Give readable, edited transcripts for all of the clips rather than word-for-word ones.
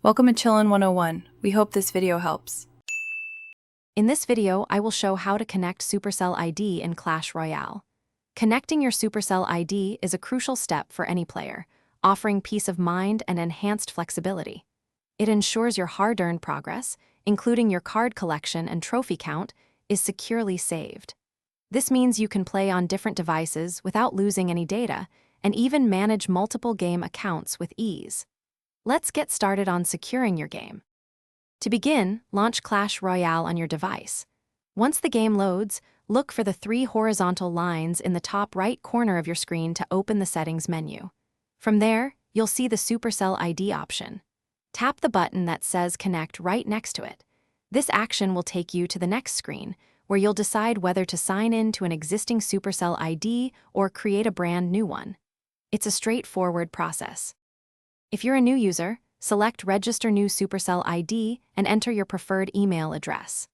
Welcome to Chillin' 101. We hope this video helps. In this video, I will show how to connect Supercell ID in Clash Royale. Connecting your Supercell ID is a crucial step for any player, offering peace of mind and enhanced flexibility. It ensures your hard-earned progress, including your card collection and trophy count, is securely saved. This means you can play on different devices without losing any data, and even manage multiple game accounts with ease. Let's get started on securing your game. To begin, launch Clash Royale on your device. Once the game loads, look for the 3 horizontal lines in the top right corner of your screen to open the settings menu. From there, you'll see the Supercell ID option. Tap the button that says Connect right next to it. This action will take you to the next screen, where you'll decide whether to sign in to an existing Supercell ID or create a brand new one. It's a straightforward process. If you're a new user, select Register New Supercell ID and enter your preferred email address.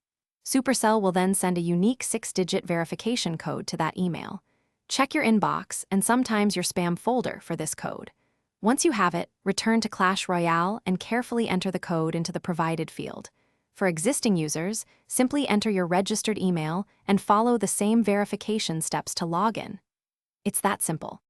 Supercell will then send a unique 6-digit verification code to that email. Check your inbox and sometimes your spam folder for this code. Once you have it, return to Clash Royale and carefully enter the code into the provided field. For existing users, simply enter your registered email and follow the same verification steps to log in. It's that simple.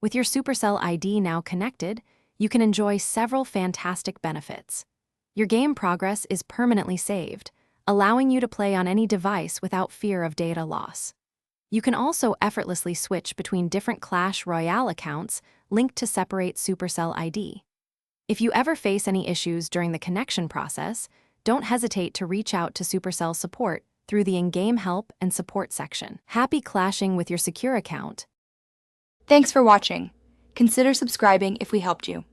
With your Supercell ID now connected, you can enjoy several fantastic benefits. Your game progress is permanently saved, allowing you to play on any device without fear of data loss. You can also effortlessly switch between different Clash Royale accounts linked to separate Supercell ID. If you ever face any issues during the connection process, don't hesitate to reach out to Supercell support through the in-game help and support section. Happy clashing with your secure account. Thanks for watching. Consider subscribing if we helped you.